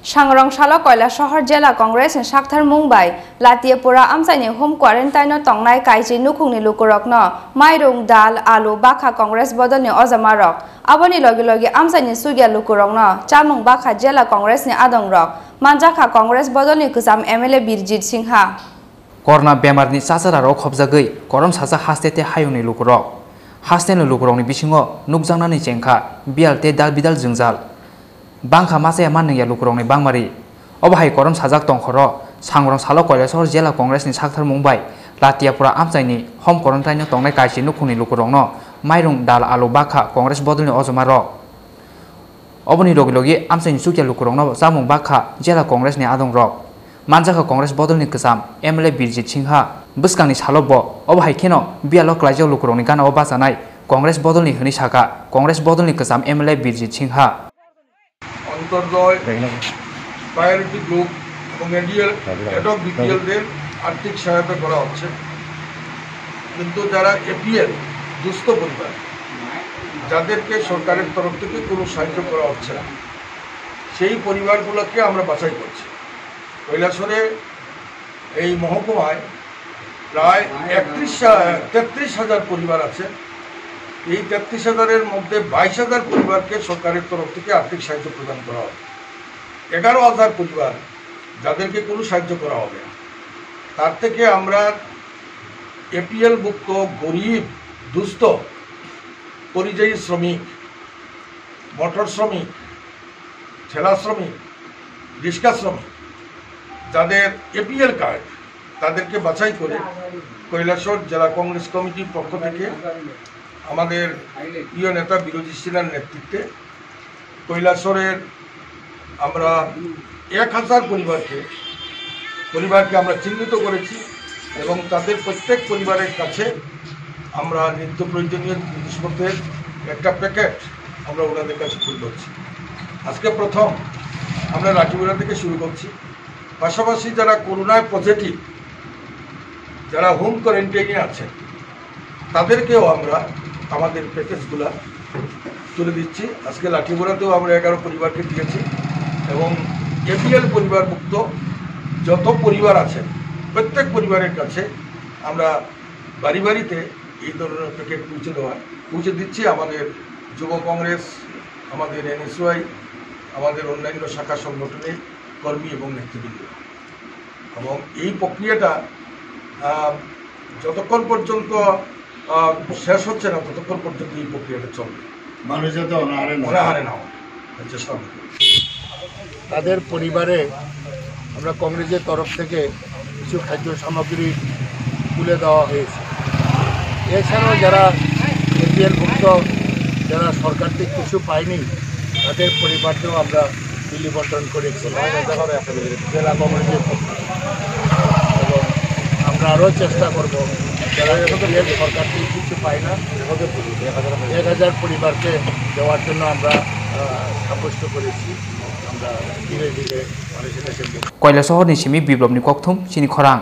सांग्रंशाला কৈলাসহর জেলা Congress সাকথার Mumbai লাতিয়েপুরা আমসাইনি home quarantine তংনাই কাইজি নুখুংনি লুকুরকন মাইরং দাল আলু বাখা কংগ্রেস বদলনি অজামারক আবনি লগে লগে আমসাইনি সুগিয়া লুকুরকন চামুং বাখা জেলা কংগ্রেসনি আদংরক মানজাখা কংগ্রেস বদলনি কুসাম এমএলএ বীরজিৎ সিংহা করোনা বেমারনি সাজাराराव खबजागै गरम साजा हास्तेते हायुंनि लुकुरक हास्तेनि लुकुरकनि बिसिङाव नुकजांनानि जेंखा बियालते दाल बिदाल जोंजाल बांखा मासाया माननैया लुकुरकनि बांमारि अबहाय गरम साजाक दंखर सांग्रंशाला কৈलाসহর जिल्ला कंग्रेसनि साकथार मुंबाइ लातियापुरा आमसाइनि होम क्वारेन्टाइन तंनाय काइसि नुखुंनि लुकुरकनो माइरं दाल आलु बाखा कंग्रेस बदलनि अजमारक अबनि लगे लगे आमसाइनि सुकिया लुकुरकनो जामुं बाखा जिल्ला कंग्रेसनि आदंरक मानजाखा कंग्रेस बदलनि गोजाम एमएलए बीरजित सिंहा बसकांनि सालब अबहाय खेन बियालो क्लाइजाव लुकुरकनि गानाव बाजानाय कंग्रेस बदलनि होनि साका कंग्रेस बदलनि गोजाम एमएलए बीरजित सिंहा अंतर्जय प्रायोरिटी ग्रुप এবং এডিএল এডক বিপিএলদের আর্থিক সহায়তা করা হচ্ছে কিন্তু যারা এপিএল দুস্থ পরিবার যাদেরকে সরকারের তরফ থেকে কোনো সাহায্য করা হচ্ছে না সেই পরিবারগুলোকে আমরা বাছাই করছি কৈলাসহরে এই মহকুমায় প্রায় 33,000 পরিবার আছে এই 33,000-এর মধ্যে 22,000 পরিবারকে সরকারের তরফ থেকে আর্থিক সাহায্য প্রদান করা হবে 11,000 পরিবার যাদেরকে কোনো সাহায্য করা হবে না তার থেকে আমরা এপিএল মুক্ত গরিব দুস্থ পরিযায়ী শ্রমিক মোটর শ্রমিক ঠেলা শ্রমিক রিক্সা শ্রমিক যাদের এপিএল কার্ড তাদেরকে বাছাই করে কৈলাসহর জেলা কংগ্রেস কমিটির পক্ষ থেকে আমাদের প্রিয় নেতা বিরোধী সিনহার নেতৃত্বে কৈলাসহরের আমরা 1,000 পরিবারকে আমরা চিহ্নিত করেছি এবং তাদের প্রত্যেক পরিবারের কাছে আমরা নিত্য প্রয়োজনীয় জিনিসপত্রের একটা প্যাকেট আমরা ওনাদের কাছে তুলে ধরছি আজকে প্রথম আমরা লাঠিগুড়া থেকে শুরু করছি পাশাপাশি যারা করোনায় পজিটিভ যারা হোম কোয়ারেন্টাইনে আছে তাদেরকেও আমরা আমাদের প্যাকেজগুলো তুলে দিচ্ছি আজকে লাঠিগুড়াতেও আমরা 11 পরিবারকে দিয়েছি এবং এপিএল পরিবার মুক্ত যত পরিবার আছে প্রত্যেক পরিবারের কাছে আমরা বাড়ি বাড়িতে এই ধরনের প্যাকেট পৌঁছে দিচ্ছি আমাদের যুব কংগ্রেস আমাদের এনএসওয়াই আমাদের অন্যান্য শাখা সংগঠনের কর্মী এবং নেতৃবৃন্দ এবং এই প্রক্রিয়াটা যতক্ষণ পর্যন্ত শেষ হচ্ছে না ততক্ষণ পর্যন্ত এই প্রক্রিয়াটা চলবে মানুষ যাতে অনাহারে না হয় চেষ্টা করবে তাদের পরিবারে আমরা কংগ্রেসের তরফ থেকে কিছু খাদ্য সামগ্রী তুলে দেওয়া হয়েছে এছাড়াও যারা এপিএল ভুক্ত যারা সরকার থেকে কিছু পায়নি তাদের পরিবারকেও আমরা বিলি বন্টন করেছি জেলা কংগ্রেসের পক্ষে এবং আমরা আরও চেষ্টা করব যারা এপিএল সরকার থেকে কিছু পায় না 1,000 পরিবারকে দেওয়ার জন্য আমরা সাব্যস্ত করেছি আমরা ধীরে ধীরে কৈলাসহরनि सिमी बिप्लबनि ककथुम सिनि खरां